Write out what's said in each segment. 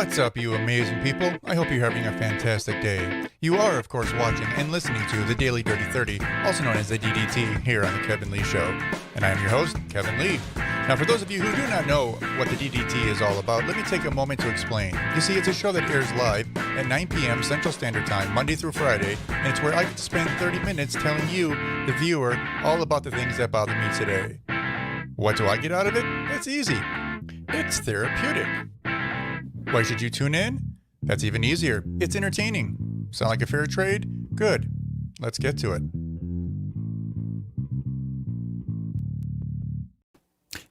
What's up, you amazing people? I hope you're having a fantastic day. You are, of course, watching and listening to the Daily Dirty 30, also known as the DDT, here on The Kevin Lee Show. And I am your host, Kevin Lee. Now, for those of you who do not know what the DDT is all about, let me take a moment to explain. You see, it's a show that airs live at 9 p.m. Central Standard Time, Monday through Friday, and it's where I get to spend 30 minutes telling you, the viewer, all about the things that bother me today. What do I get out of it? It's easy. It's therapeutic. Why should you tune in? That's even easier. It's entertaining. Sound like a fair trade? Good. Let's get to it.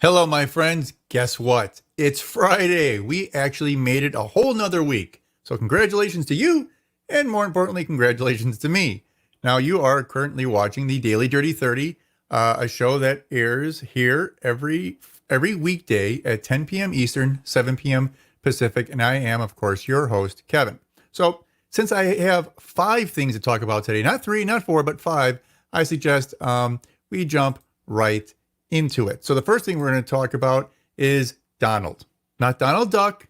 Hello, my friends. Guess what? It's Friday. We actually made it a whole nother week. So congratulations to you, and more importantly, congratulations to me. Now, you are currently watching the Daily Dirty 30, a show that airs here every weekday at 10 p.m. Eastern, 7 p.m. Pacific, and I am, of course, your host, Kevin. So, since I have 5 things to talk about today, not 3, not 4, but 5, I suggest we jump right into it. So, the first thing we're going to talk about is Donald. Not Donald Duck,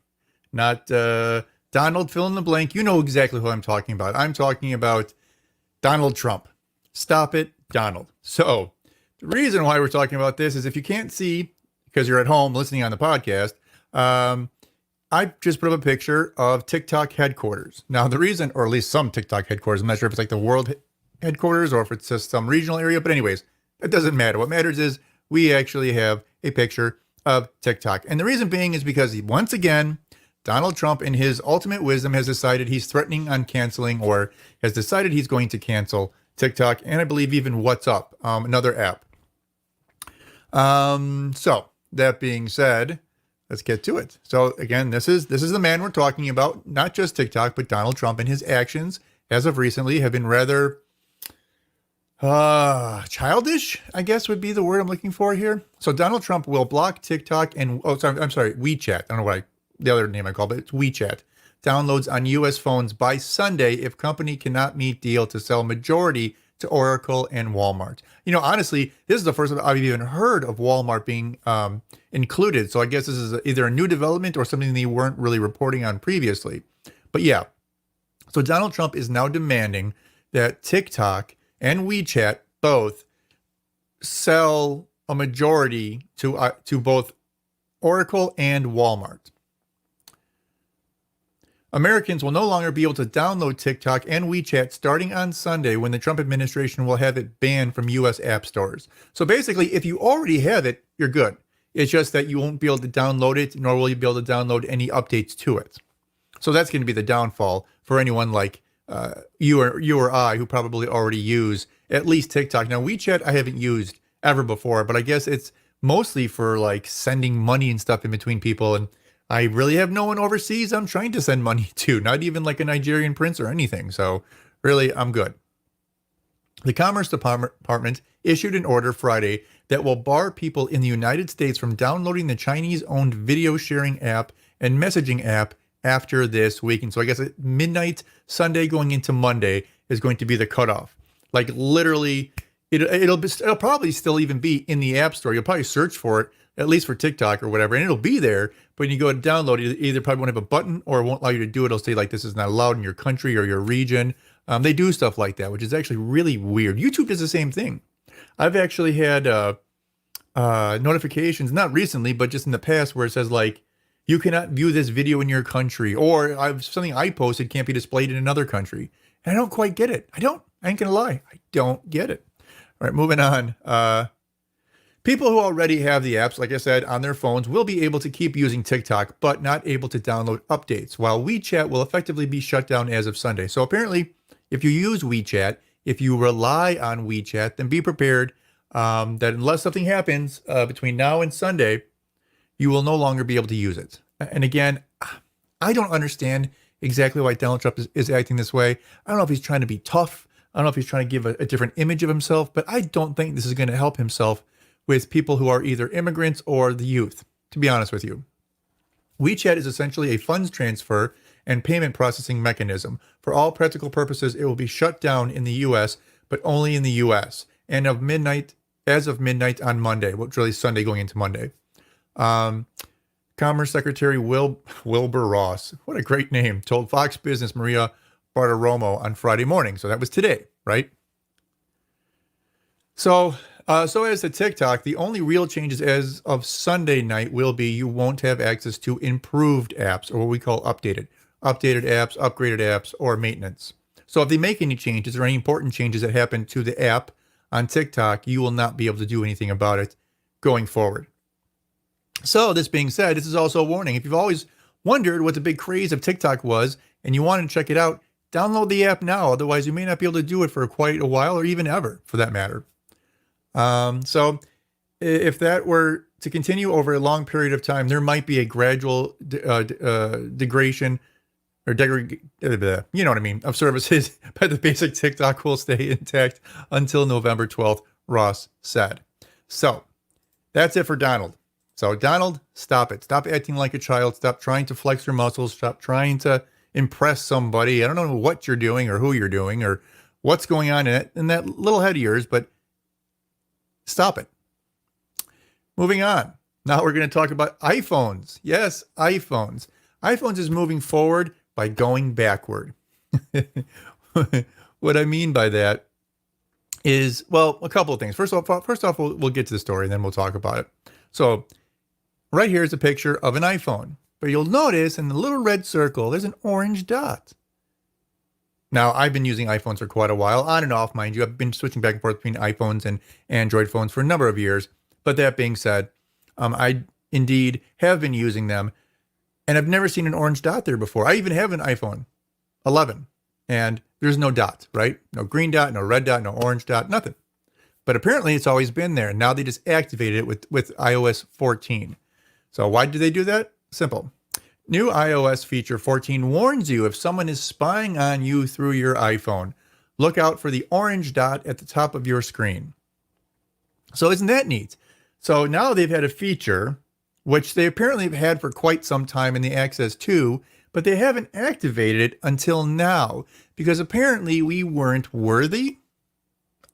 not Donald fill in the blank. You know exactly who I'm talking about. I'm talking about Donald Trump. Stop it, Donald. So, the reason why we're talking about this is if you can't see, because you're at home listening on the podcast, I just put up a picture of TikTok headquarters. Now, the reason, or at least some TikTok headquarters, I'm not sure if it's like the world headquarters or if it's just some regional area, but anyways, it doesn't matter. What matters is we actually have a picture of TikTok. And the reason being is because, once again, Donald Trump, in his ultimate wisdom, has decided he's threatening on canceling, or has decided he's going to cancel TikTok, and I believe even WhatsApp, another app. So, that being said, let's get to it. So again, this is the man we're talking about, not just TikTok, but Donald Trump, and his actions as of recently have been rather childish, I guess would be the word I'm looking for here. So Donald Trump will block TikTok and WeChat. I don't know what the other name I call it. It's WeChat. Downloads on U.S. phones by Sunday if company cannot meet deal to sell majority to Oracle and Walmart. You know, honestly, this is the first time I've even heard of Walmart being included. So I guess this is either a new development or something they weren't really reporting on previously. But yeah, so Donald Trump is now demanding that TikTok and WeChat both sell a majority to both Oracle and Walmart. Americans will no longer be able to download TikTok and WeChat starting on Sunday, when the Trump administration will have it banned from U.S. app stores. So basically, if you already have it, you're good. It's just that you won't be able to download it, nor will you be able to download any updates to it. So that's going to be the downfall for anyone like you or I, who probably already use at least TikTok. Now, WeChat I haven't used ever before, but I guess it's mostly for like sending money and stuff in between people, and I really have no one overseas I'm trying to send money to, not even like a Nigerian prince or anything. So really, I'm good. The Commerce Department issued an order Friday that will bar people in the United States from downloading the Chinese-owned video sharing app and messaging app after this weekend. So I guess at midnight Sunday going into Monday is going to be the cutoff. Like literally, it'll probably still even be in the App Store. You'll probably search for it, at least for TikTok or whatever, and it'll be there. But when you go to download it, either probably won't have a button or it won't allow you to do it. It'll say like, this is not allowed in your country or your region. They do stuff like that, which is actually really weird. YouTube does the same thing. I've actually had notifications, not recently, but just in the past, where it says like, you cannot view this video in your country, or something I posted can't be displayed in another country. And I don't quite get it. I ain't gonna lie. I don't get it. All right, moving on. People who already have the apps, like I said, on their phones will be able to keep using TikTok, but not able to download updates, while WeChat will effectively be shut down as of Sunday. So apparently, if you use WeChat, if you rely on WeChat, then be prepared that unless something happens between now and Sunday, you will no longer be able to use it. And again, I don't understand exactly why Donald Trump is acting this way. I don't know if he's trying to be tough. I don't know if he's trying to give a different image of himself, but I don't think this is going to help himself with people who are either immigrants or the youth, to be honest with you. WeChat is essentially a funds transfer and payment processing mechanism. For all practical purposes, it will be shut down in the U.S., but only in the U.S. and as of midnight on Monday, which really is Sunday going into Monday. Commerce Secretary Wilbur Ross, what a great name, told Fox Business Maria Bartiromo on Friday morning. So that was today, right? So as to TikTok, the only real changes as of Sunday night will be you won't have access to improved apps, or what we call updated apps, upgraded apps, or maintenance. So if they make any changes or any important changes that happen to the app on TikTok, you will not be able to do anything about it going forward. So this being said, this is also a warning. If you've always wondered what the big craze of TikTok was and you want to check it out, download the app now. Otherwise, you may not be able to do it for quite a while, or even ever for that matter. So if that were to continue over a long period of time, there might be a gradual degradation or you know what I mean, of services, but the basic TikTok will stay intact until November 12th, Ross said. So that's it for Donald. So Donald, stop it. Stop acting like a child. Stop trying to flex your muscles. Stop trying to impress somebody. I don't know what you're doing or who you're doing or what's going on in that little head of yours, but stop it. Moving on. Now we're going to talk about iPhones. Yes, iPhones. iPhones is moving forward by going backward. What I mean by that is, well, a couple of things. First off, we'll get to the story and then we'll talk about it. So right here is a picture of an iPhone, but you'll notice in the little red circle, there's an orange dot. Now, I've been using iPhones for quite a while, on and off, mind you. I've been switching back and forth between iPhones and Android phones for a number of years. But that being said, I indeed have been using them, and I've never seen an orange dot there before. I even have an iPhone 11, and there's no dot, right? No green dot, no red dot, no orange dot, nothing. But apparently it's always been there. And now they just activated it with iOS 14. So why did they do that? Simple. New iOS feature 14 warns you if someone is spying on you through your iPhone. Look out for the orange dot at the top of your screen. So isn't that neat? So now they've had a feature, which they apparently have had for quite some time in the Access 2, but they haven't activated it until now because apparently we weren't worthy.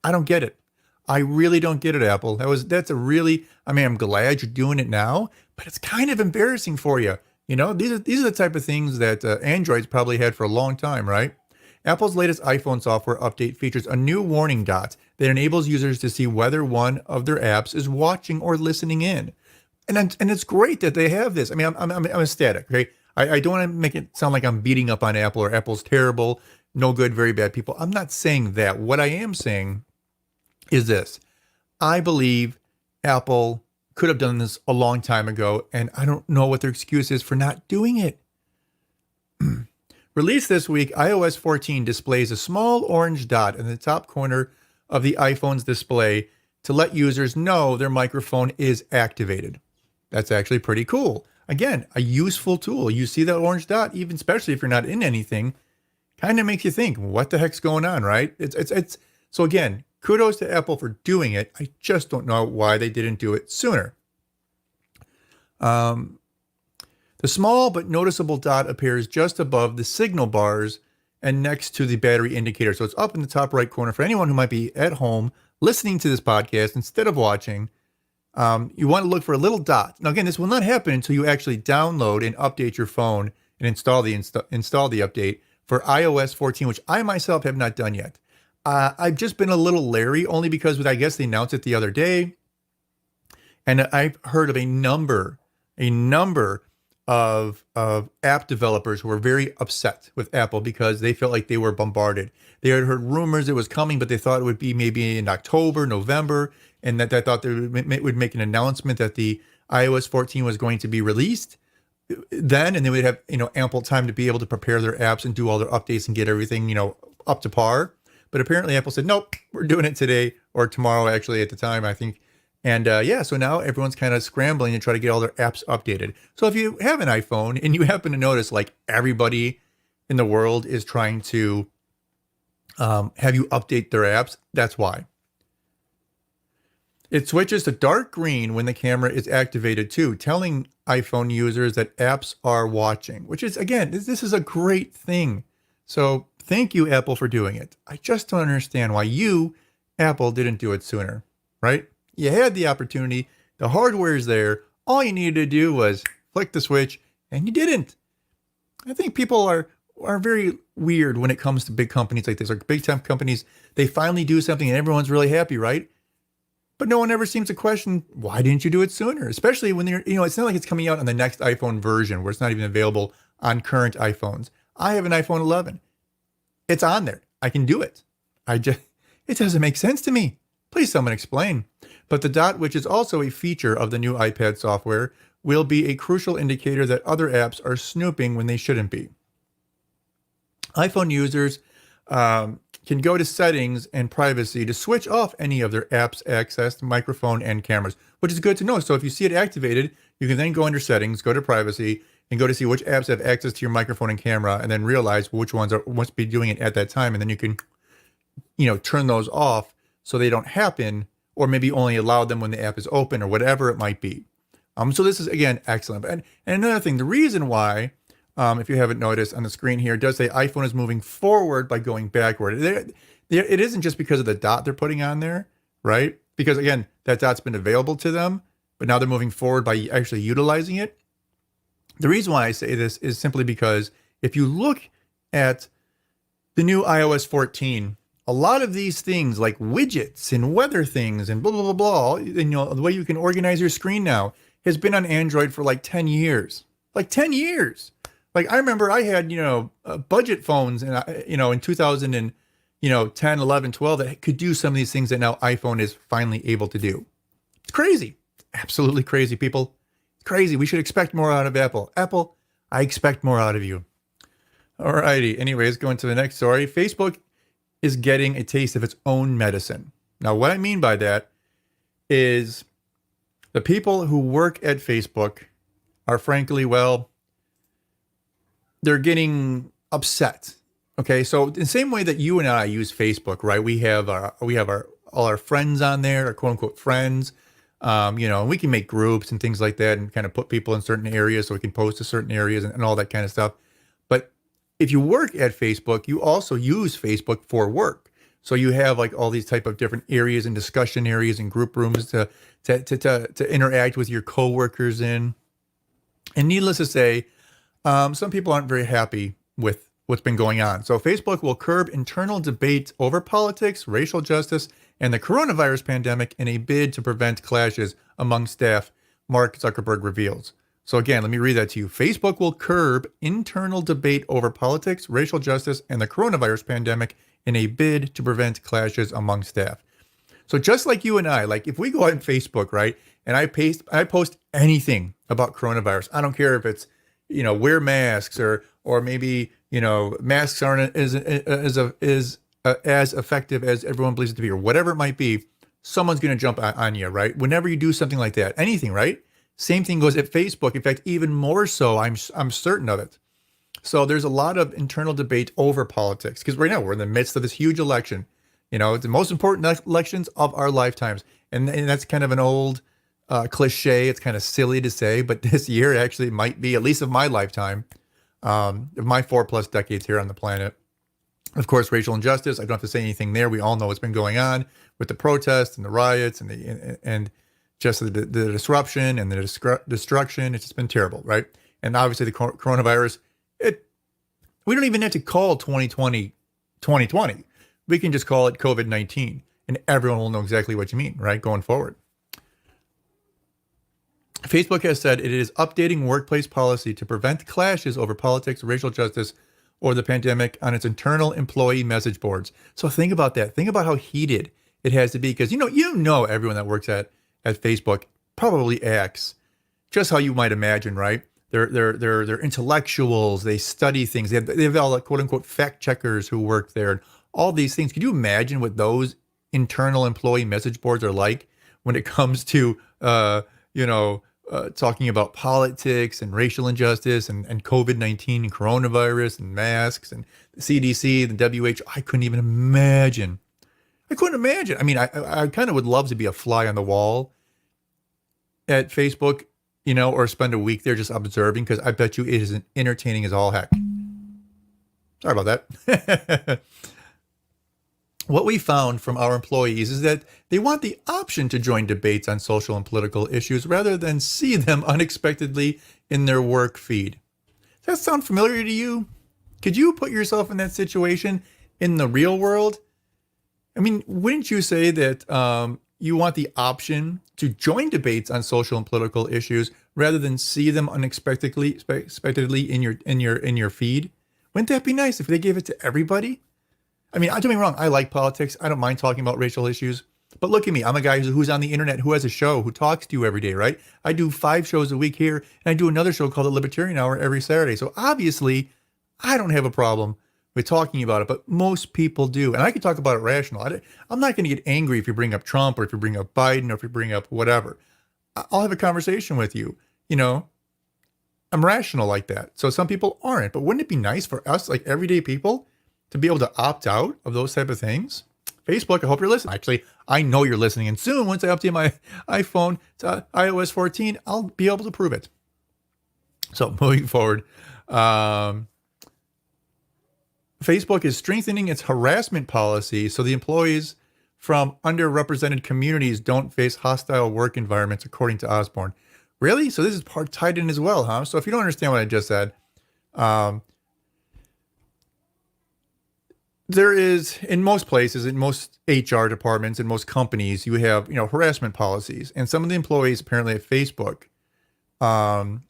I don't get it. I really don't get it, Apple. I'm glad you're doing it now, but it's kind of embarrassing for you. You know, these are the type of things that Android's probably had for a long time, right? Apple's latest iPhone software update features a new warning dot that enables users to see whether one of their apps is watching or listening in. And it's great that they have this. I mean, I'm ecstatic, okay? I don't want to make it sound like I'm beating up on Apple or Apple's terrible, no good, very bad people. I'm not saying that. What I am saying is this. I believe Apple could have done this a long time ago, and I don't know what their excuse is for not doing it. Released this week, iOS 14 displays a small orange dot in the top corner of the iPhone's display to let users know their microphone is activated. That's actually pretty cool. Again, a useful tool. You see that orange dot, even especially if you're not in anything, kind of makes you think, what the heck's going on, right? It's so again, kudos to Apple for doing it. I just don't know why they didn't do it sooner. The small but noticeable dot appears just above the signal bars and next to the battery indicator. So it's up in the top right corner. For anyone who might be at home listening to this podcast instead of watching, you want to look for a little dot. Now, again, this will not happen until you actually download and update your phone and install the update for iOS 14, which I myself have not done yet. I've just been a little leery, only because I guess they announced it the other day, and I've heard of a number of app developers who were very upset with Apple because they felt like they were bombarded. They had heard rumors it was coming, but they thought it would be maybe in October, November, and that they thought they would make an announcement that the iOS 14 was going to be released then, and they would have ample time to be able to prepare their apps and do all their updates and get everything up to par. But apparently Apple said, nope, we're doing it today or tomorrow, actually, at the time, I think. And so now everyone's kind of scrambling to try to get all their apps updated. So if you have an iPhone and you happen to notice like everybody in the world is trying to have you update their apps, that's why. It switches to dark green when the camera is activated too, telling iPhone users that apps are watching, which is, again, this is a great thing. So thank you, Apple, for doing it. I just don't understand why you, Apple, didn't do it sooner, right? You had the opportunity. The hardware is there. All you needed to do was flick the switch, and you didn't. I think people are very weird when it comes to big companies like this, or big tech companies. They finally do something and everyone's really happy, right? But no one ever seems to question, why didn't you do it sooner? Especially when it's not like it's coming out on the next iPhone version where it's not even available on current iPhones. I have an iPhone 11. It's on there. I can do it. It doesn't make sense to me. Please someone explain. But the dot, which is also a feature of the new iPad software, will be a crucial indicator that other apps are snooping when they shouldn't be. iPhone users can go to settings and privacy to switch off any of their apps access to microphone and cameras, which is good to know. So if you see it activated, you can then go under settings, go to privacy, and go to see which apps have access to your microphone and camera, and then realize which ones must be doing it at that time. And then you can, turn those off so they don't happen, or maybe only allow them when the app is open or whatever it might be. So this is, again, excellent. And another thing, the reason why, if you haven't noticed on the screen here, it does say iPhone is moving forward by going backward. It isn't just because of the dot they're putting on there, right? Because, again, that dot's been available to them, but now they're moving forward by actually utilizing it. The reason why I say this is simply because if you look at the new iOS 14, a lot of these things like widgets and weather things and blah, blah, blah, blah, the way you can organize your screen now has been on Android for like 10 years. Like 10 years. Like I remember I had, budget phones and, in 2010, 11, 12 that could do some of these things that now iPhone is finally able to do. It's crazy. Absolutely crazy, people. It's crazy. We should expect more out of Apple. Apple, I expect more out of you. All righty. Anyways, going to the next story. Facebook is getting a taste of its own medicine. Now, what I mean by that is the people who work at Facebook are frankly, they're getting upset. Okay, so in the same way that you and I use Facebook, right? We have all our friends on there, our quote unquote friends. And we can make groups and things like that and kind of put people in certain areas so we can post to certain areas and all that kind of stuff. But if you work at Facebook, you also use Facebook for work. So you have like all these type of different areas and discussion areas and group rooms to interact with your coworkers in. And needless to say, some people aren't very happy with what's been going on. So Facebook will curb internal debate over politics, racial justice, and the coronavirus pandemic in a bid to prevent clashes among staff, Mark Zuckerberg reveals. So again, let me read that to you. Facebook will curb internal debate over politics, racial justice, and the coronavirus pandemic in a bid to prevent clashes among staff. So just like you and I, like if we go on Facebook, right, and I post anything about coronavirus, I don't care if it's, wear masks or maybe, masks aren't as effective as everyone believes it to be, or whatever it might be, someone's going to jump on you, right? Whenever you do something like that, anything, right? Same thing goes at Facebook. In fact, even more so, I'm certain of it. So there's a lot of internal debate over politics because right now we're in the midst of this huge election. It's the most important elections of our lifetimes. And that's kind of an old cliche. It's kind of silly to say, but this year actually might be, at least of my lifetime, of my 4+ decades here on the planet. Of course, racial injustice, I don't have to say anything there. We all know what's been going on with the protests and the riots and just the disruption and the destruction. It's just been terrible, right? And obviously the coronavirus, we don't even have to call 2020 2020. We can just call it COVID-19 and everyone will know exactly what you mean, right? Going forward. Facebook has said it is updating workplace policy to prevent clashes over politics, racial justice, or the pandemic on its internal employee message boards. So think about that. Think about how heated it has to be because everyone that works at Facebook probably acts just how you might imagine, right? They're intellectuals. They study things. They have all the quote unquote fact checkers who work there and all these things. Could you imagine what those internal employee message boards are like when it comes to talking about politics and racial injustice and COVID-19 and coronavirus and masks and the CDC, the WHO. I couldn't even imagine. I mean, I kind of would love to be a fly on the wall at Facebook, or spend a week there just observing because I bet you it is entertaining as all heck. Sorry about that. what we found from our employees is that they want the option to join debates on social and political issues rather than see them unexpectedly in their work feed. Does that sound familiar to you? Could you put yourself in that situation in the real world? I mean, wouldn't you say that you want the option to join debates on social and political issues rather than see them unexpectedly in your feed? Wouldn't that be nice if they gave it to everybody? I mean, don't get me wrong. I like politics. I don't mind talking about racial issues. But look at me. I'm a guy who's on the internet, who has a show, who talks to you every day, right? I do 5 shows a week here, and I do another show called The Libertarian Hour every Saturday. So obviously, I don't have a problem with talking about it, but most people do. And I can talk about it rational. I'm not going to get angry if you bring up Trump or if you bring up Biden or if you bring up whatever. I'll have a conversation with you. You know, I'm rational like that. So some people aren't. But wouldn't it be nice for us, like everyday people, to be able to opt out of those type of things? Facebook, I hope you're listening. Actually, I know you're listening. And soon, once I update my iPhone to iOS 14, I'll be able to prove it. So moving forward, Facebook is strengthening its harassment policy so the employees from underrepresented communities don't face hostile work environments, according to Osborne. Really? So this is part tied in as well, huh? So if you don't understand what I just said, there is, in most places, in most HR departments, in most companies, you have, harassment policies. And some of the employees apparently at Facebook, are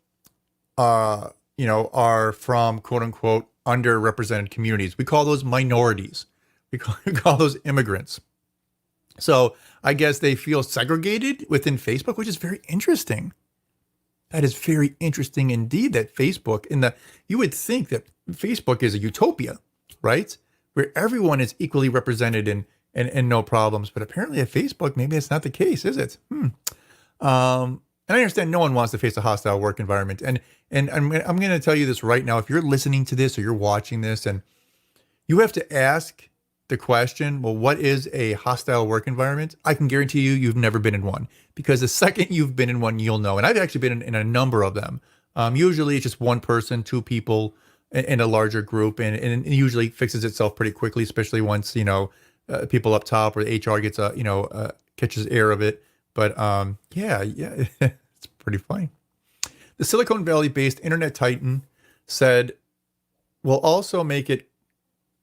from quote unquote underrepresented communities. We call those minorities. We call those immigrants. So I guess they feel segregated within Facebook, which is very interesting. That is very interesting indeed, that Facebook you would think that Facebook is a utopia, right? Where everyone is equally represented and no problems. But apparently at Facebook, maybe that's not the case, is it? And I understand no one wants to face a hostile work environment. And I'm going to tell you this right now. If you're listening to this or you're watching this and you have to ask the question, well, what is a hostile work environment? I can guarantee you've never been in one, because the second you've been in one, you'll know. And I've actually been in a number of them. Usually it's just one person, 2 people in a larger group, and it usually fixes itself pretty quickly, especially once, people up top or the HR gets catches air of it. But yeah, it's pretty funny. The Silicon Valley-based internet titan said, "We'll also make it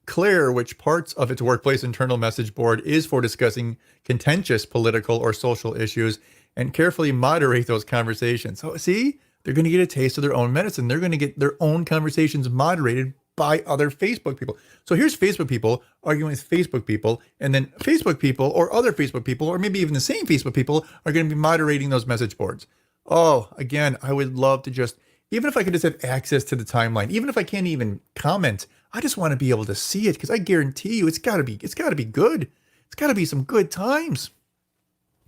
clear which parts of its workplace internal message board is for discussing contentious political or social issues and carefully moderate those conversations." So see, they're going to get a taste of their own medicine. They're going to get their own conversations moderated by other Facebook people. So here's Facebook people arguing with Facebook people, and then Facebook people or other Facebook people, or maybe even the same Facebook people, are going to be moderating those message boards. Oh, again, I would love to even if I could just have access to the timeline, even if I can't even comment, I just want to be able to see it, because I guarantee you it's got to be good. It's got to be some good times.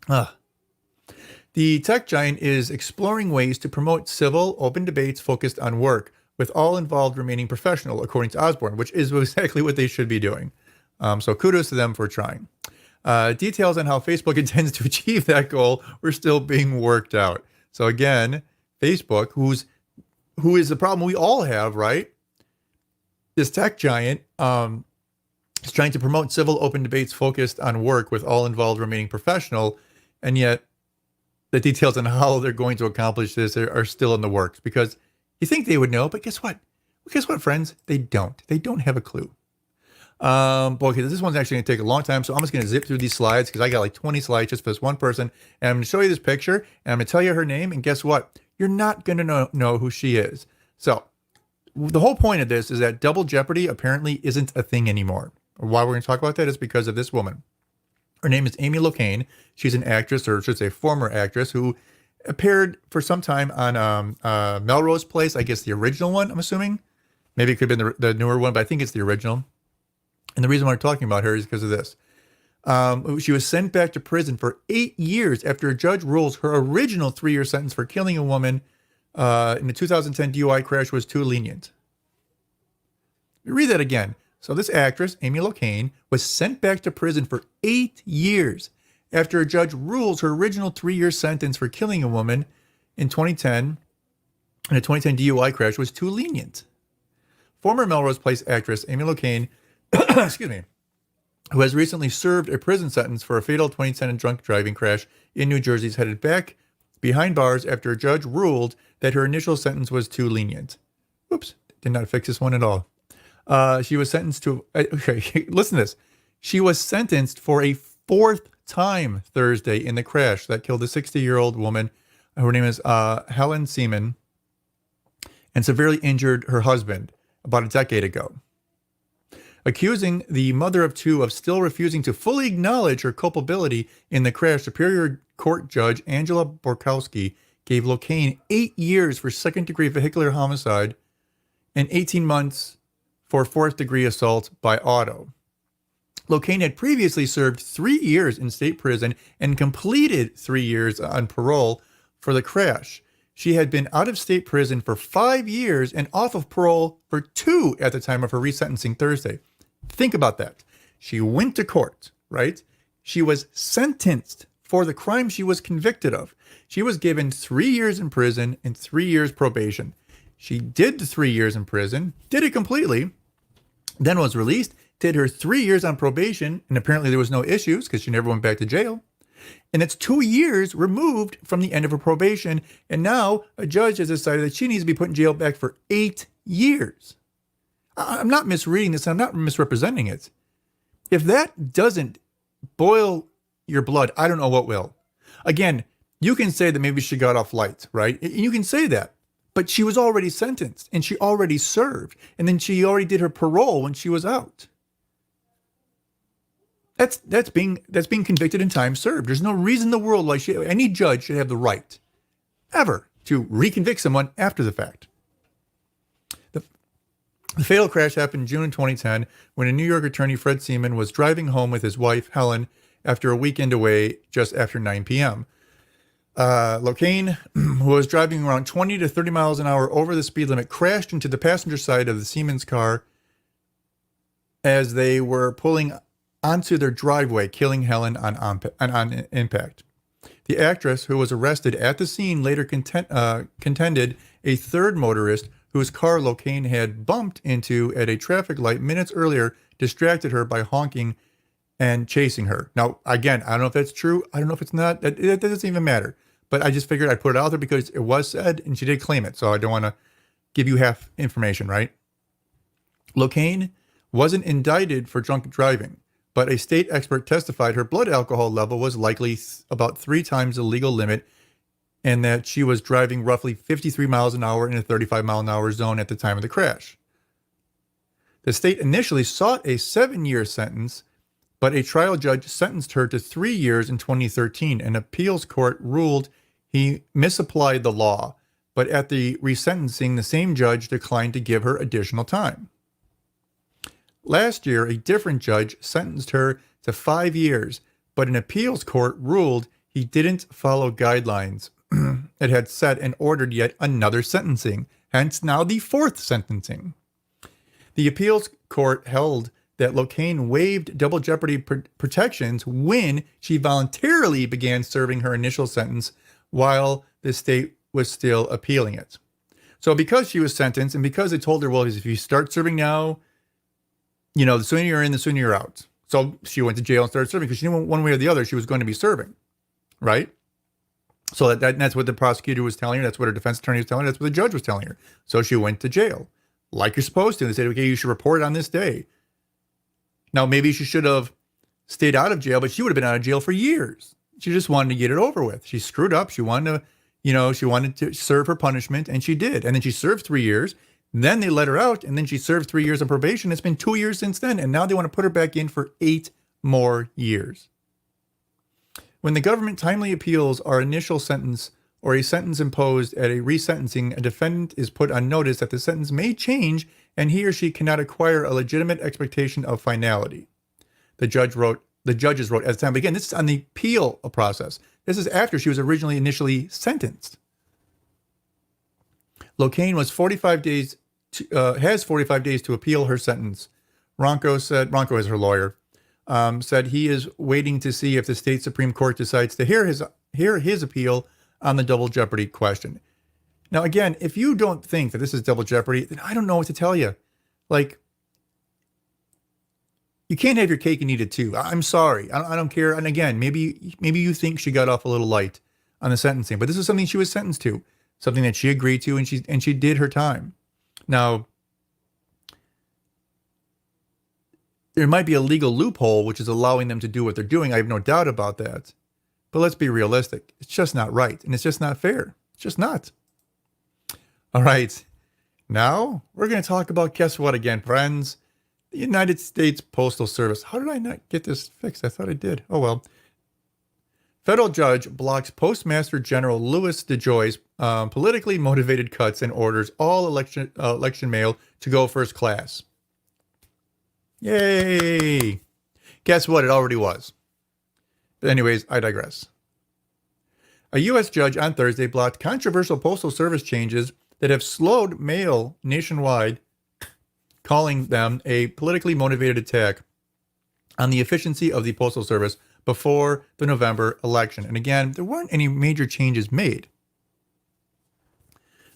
The tech giant is exploring ways to promote civil, open debates focused on work, with all involved remaining professional, according to Osborne, which is exactly what they should be doing. So kudos to them for trying. Details on how Facebook intends to achieve that goal were still being worked out. So again, Facebook, who is the problem we all have, right? This tech giant is trying to promote civil, open debates focused on work, with all involved remaining professional, and yet the details on how they're going to accomplish this are still in the works, because you think they would know, but guess what? Guess what, friends? They don't. They don't have a clue. Okay, this one's actually going to take a long time, so I'm just going to zip through these slides, because I got like 20 slides just for this one person, and I'm going to show you this picture, and I'm going to tell you her name, and guess what? You're not going to know who she is. So the whole point of this is that double jeopardy apparently isn't a thing anymore. Why we're going to talk about that is because of this woman. Her name is Amy Locane. She's an actress, or I should say former actress, who appeared for some time on Melrose Place. I guess the original one, I'm assuming. Maybe it could have been the newer one, but I think it's the original. And the reason why we're talking about her is because of this. She was sent back to prison for 8 years after a judge rules her original 3-year sentence for killing a woman in the 2010 DUI crash was too lenient. Read that again. So this actress, Amy Locane, was sent back to prison for 8 years after a judge rules her original 3-year sentence for killing a woman in 2010 in a 2010 DUI crash was too lenient. Former Melrose Place actress Amy Locane excuse me, who has recently served a prison sentence for a fatal 2010 drunk driving crash in New Jersey, is headed back behind bars after a judge ruled that her initial sentence was too lenient. Oops, did not fix this one at all. She was sentenced to, okay, listen to this. She was sentenced for a fourth time Thursday in the crash that killed a 60-year-old woman. Her name is Helen Seaman, and severely injured her husband about a decade ago, accusing the mother of two of still refusing to fully acknowledge her culpability in the crash. Superior Court Judge Angela Borkowski gave Locane 8 years for second-degree vehicular homicide and 18 months for fourth-degree assault by auto. Locane had previously served 3 years in state prison and completed 3 years on parole for the crash. She had been out of state prison for 5 years and off of parole for 2 at the time of her resentencing Thursday. Think about that. She went to court, right? She was sentenced for the crime she was convicted of. She was given 3 years in prison and 3 years probation. She did the 3 years in prison, did it completely, then was released, did her 3 years on probation, and apparently there was no issues because she never went back to jail. And it's 2 years removed from the end of her probation, and now a judge has decided that she needs to be put in jail back for 8 years. I'm not misreading this, I'm not misrepresenting it. If that doesn't boil your blood, I don't know what will. Again, you can say that maybe she got off light, right? You can say that. But she was already sentenced, and she already served, and then she already did her parole when she was out. That's being convicted and time served. There's no reason in the world why any judge should have the right, ever, to reconvict someone after the fact. The fatal crash happened in June 2010 when a New York attorney, Fred Seaman, was driving home with his wife, Helen, after a weekend away just after 9 p.m. Locane, who was driving around 20 to 30 miles an hour over the speed limit, crashed into the passenger side of the Seaman's car as they were pulling onto their driveway, killing Helen on impact. The actress, who was arrested at the scene, later contended a third motorist whose car Locane had bumped into at a traffic light minutes earlier distracted her by honking and chasing her. Now, again, I don't know if that's true. I don't know if it's not. That doesn't even matter. But I just figured I'd put it out there because it was said, and she did claim it. So I don't want to give you half information, right? Locane wasn't indicted for drunk driving, but a state expert testified her blood alcohol level was likely about 3 times the legal limit, and that she was driving roughly 53 miles an hour in a 35 mile an hour zone at the time of the crash. The state initially sought a 7-year sentence, but a trial judge sentenced her to 3 years in 2013. An appeals court ruled he misapplied the law, but at the resentencing, the same judge declined to give her additional time. Last year, a different judge sentenced her to 5 years, but an appeals court ruled he didn't follow guidelines it had set and ordered yet another sentencing, hence now the 4th sentencing. The appeals court held that Locane waived double jeopardy protections when she voluntarily began serving her initial sentence while the state was still appealing it. So because she was sentenced and because they told her, well, if you start serving now, the sooner you're in, the sooner you're out. So she went to jail and started serving because she knew one way or the other she was going to be serving, right? So that's what the prosecutor was telling her. That's what her defense attorney was telling her. That's what the judge was telling her. So she went to jail like you're supposed to. They said, okay, you should report on this day. Now, maybe she should have stayed out of jail, but she would have been out of jail for years. She just wanted to get it over with. She screwed up. She wanted to serve her punishment, and she did. And then she served 3 years. Then they let her out, and then she served 3 years on probation. It's been 2 years since then, and now they want to put her back in for 8 more years. When the government timely appeals our initial sentence or a sentence imposed at a resentencing, a defendant is put on notice that the sentence may change and he or she cannot acquire a legitimate expectation of finality. The judges wrote at the time. But again, this is on the appeal process. This is after she was initially sentenced. Locane has 45 days to appeal her sentence. Ronco is her lawyer, said he is waiting to see if the state Supreme Court decides to hear his appeal on the double jeopardy question. Now, again, if you don't think that this is double jeopardy, then I don't know what to tell you. You can't have your cake and eat it too. I'm sorry. I don't care. And again, maybe you think she got off a little light on the sentencing, but this is something she was sentenced to, something that she agreed to, and she did her time. Now, there might be a legal loophole which is allowing them to do what they're doing. I have no doubt about that. But let's be realistic. It's just not right, and it's just not fair. It's just not. All right. Now, we're going to talk about, guess what again, friends? The United States Postal Service. How did I not get this fixed? I thought I did. Oh, well. Federal judge blocks Postmaster General Louis DeJoy's politically motivated cuts and orders all election mail to go first class. Yay! Guess what? It already was. But anyways, I digress. A U.S. judge on Thursday blocked controversial Postal Service changes that have slowed mail nationwide, calling them a politically motivated attack on the efficiency of the Postal Service before the November election. And again, there weren't any major changes made.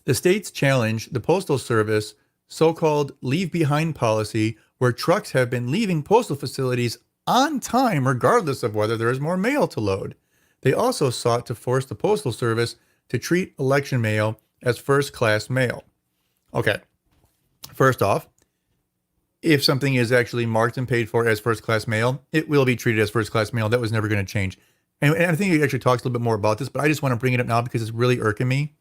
The states challenged the Postal Service so-called leave behind policy, where trucks have been leaving postal facilities on time regardless of whether there is more mail to load. They also sought to force the Postal Service to treat election mail as first-class mail. Okay, first off, if something is actually marked and paid for as first-class mail, it will be treated as first-class mail. That was never going to change. And I think he actually talks a little bit more about this, but I just want to bring it up now because it's really irking me.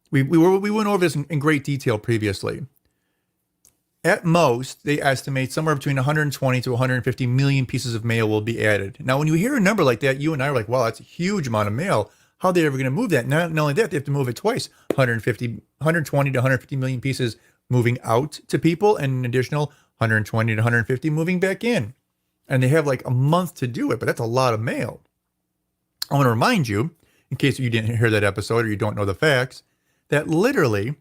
We went over this in great detail previously. At most, they estimate somewhere between 120 to 150 million pieces of mail will be added. Now, when you hear a number like that, you and I are like, wow, that's a huge amount of mail. How are they ever going to move that? Not only that, they have to move it twice. 120 to 150 million pieces moving out to people, and an additional 120 to 150 moving back in. And they have like a month to do it, but that's a lot of mail. I want to remind you, in case you didn't hear that episode or you don't know the facts, that literally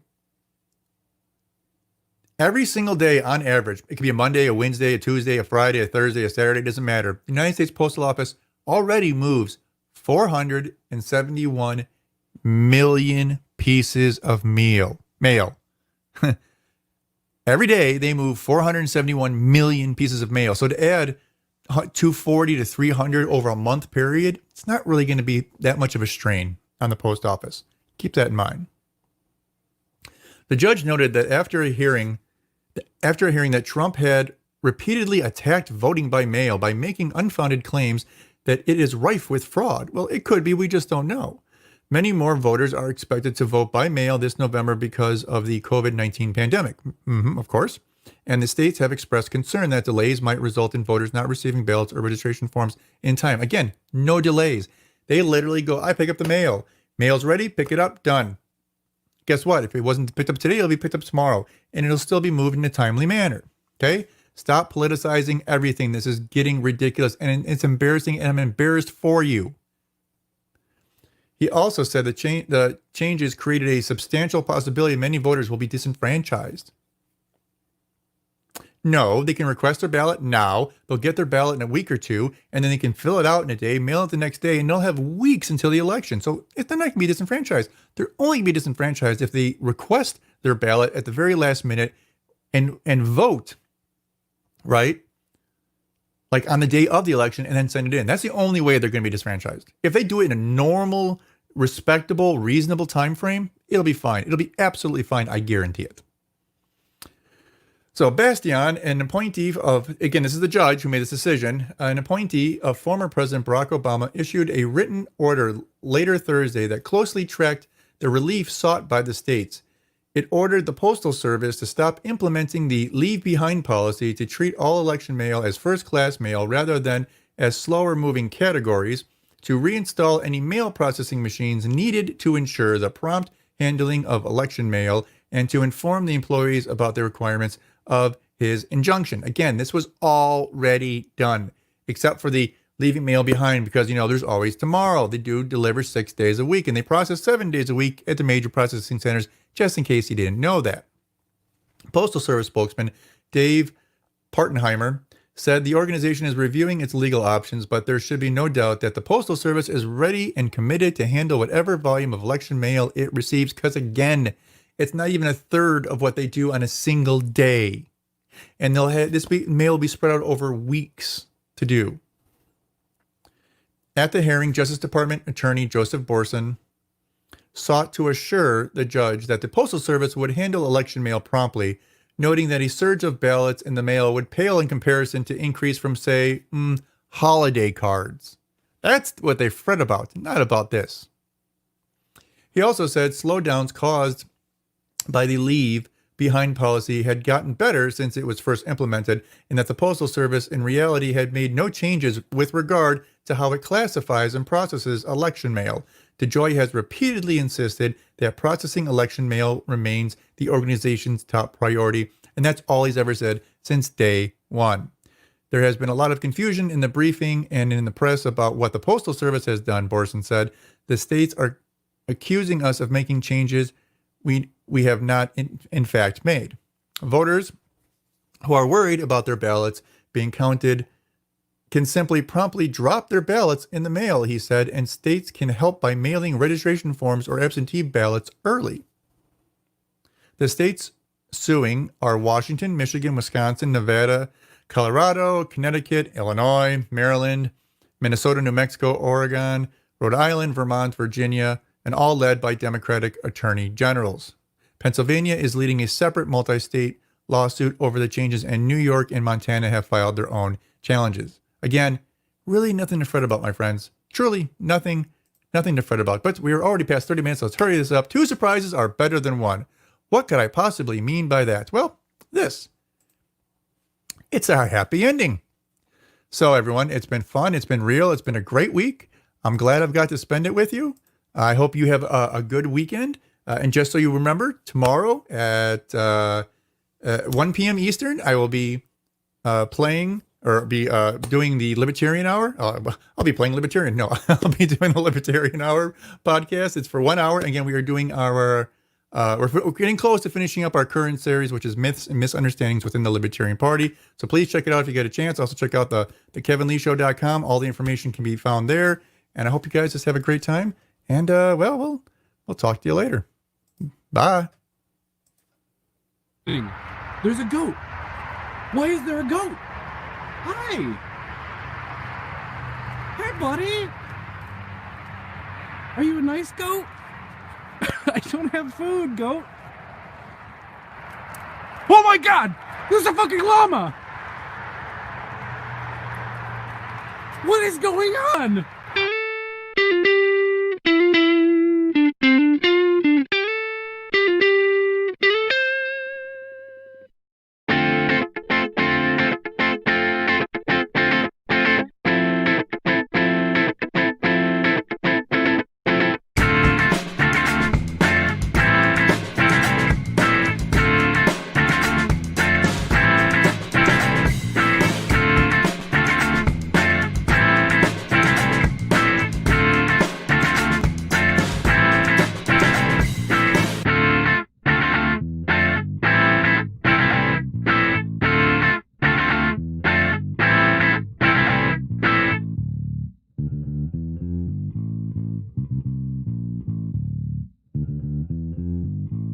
every single day on average, it could be a Monday, a Wednesday, a Tuesday, a Friday, a Thursday, a Saturday, it doesn't matter. The United States Postal Office already moves 471 million pieces of mail. Every day they move 471 million pieces of mail. So to add 240 to 300 over a month period, it's not really going to be that much of a strain on the post office. Keep that in mind. The judge noted that after hearing that Trump had repeatedly attacked voting by mail by making unfounded claims that it is rife with fraud. Well, it could be, we just don't know. Many more voters are expected to vote by mail this November because of the COVID-19 pandemic. Of course. And the states have expressed concern that delays might result in voters not receiving ballots or registration forms in time. Again, no delays. They literally go, I pick up the mail. Mail's ready, pick it up, done. Guess what? If it wasn't picked up today, it'll be picked up tomorrow, and it'll still be moved in a timely manner. Okay? Stop politicizing everything. This is getting ridiculous, and it's embarrassing, and I'm embarrassed for you. He also said the changes created a substantial possibility many voters will be disenfranchised. No, they can request their ballot now. They'll get their ballot in a week or two, and then they can fill it out in a day, mail it the next day, and they'll have weeks until the election. So if they're not going to be disenfranchised, they're only going to be disenfranchised if they request their ballot at the very last minute and vote, right? Like on the day of the election, and then send it in. That's the only way they're going to be disfranchised. If they do it in a normal, respectable, reasonable time frame, it'll be fine. It'll be absolutely fine. I guarantee it. So Bastian, an appointee of, again, this is the judge who made this decision, an appointee of former President Barack Obama issued a written order later Thursday that closely tracked the relief sought by the states. It ordered the Postal Service to stop implementing the leave behind policy to treat all election mail as first-class mail rather than as slower-moving categories, to reinstall any mail processing machines needed to ensure the prompt handling of election mail, and to inform the employees about the requirements of his injunction. Again, this was already done, except for the leaving mail behind, because, there's always tomorrow. They do deliver 6 days a week, and they process 7 days a week at the major processing centers, just in case you didn't know that. Postal Service spokesman Dave Partenheimer said the organization is reviewing its legal options, but there should be no doubt that the Postal Service is ready and committed to handle whatever volume of election mail it receives, because, again, it's not even a third of what they do on a single day. And mail will be spread out over weeks to do. At the hearing, Justice Department Attorney Joseph Borson sought to assure the judge that the Postal Service would handle election mail promptly, noting that a surge of ballots in the mail would pale in comparison to increase from, say, holiday cards. That's what they fret about, not about this. He also said slowdowns caused by the leave behind policy had gotten better since it was first implemented, and that the Postal Service in reality had made no changes with regard to how it classifies and processes election mail. DeJoy has repeatedly insisted that processing election mail remains the organization's top priority, and that's all he's ever said since day one. There has been a lot of confusion in the briefing and in the press about what the Postal Service has done, Borson said. The states are accusing us of making changes we have not in fact made. Voters who are worried about their ballots being counted can simply promptly drop their ballots in the mail, he said, and states can help by mailing registration forms or absentee ballots early. The states suing are Washington, Michigan, Wisconsin, Nevada, Colorado, Connecticut, Illinois, Maryland, Minnesota, New Mexico, Oregon, Rhode Island, Vermont, Virginia, and all led by Democratic attorney generals. Pennsylvania is leading a separate multi-state lawsuit over the changes, and New York and Montana have filed their own challenges. Again, really nothing to fret about, my friends. Truly nothing to fret about. But we are already past 30 minutes, so let's hurry this up. 2 surprises are better than 1. What could I possibly mean by that? Well, this. It's a happy ending. So everyone, it's been fun. It's been real. It's been a great week. I'm glad I've got to spend it with you. I hope you have a good weekend. And just so you remember, tomorrow at 1 p.m. Eastern, I will be doing the Libertarian Hour. I'll be playing Libertarian. No, I'll be doing the Libertarian Hour podcast. It's for 1 hour. Again, we are doing our, we're getting close to finishing up our current series, which is Myths and Misunderstandings Within the Libertarian Party. So please check it out if you get a chance. Also check out the kevinleeshow.com. All the information can be found there. And I hope you guys just have a great time. And, we'll talk to you later. Bye. There's a goat. Why is there a goat? Hi. Hey, buddy. Are you a nice goat? I don't have food, goat. Oh my God! There's a fucking llama! What is going on?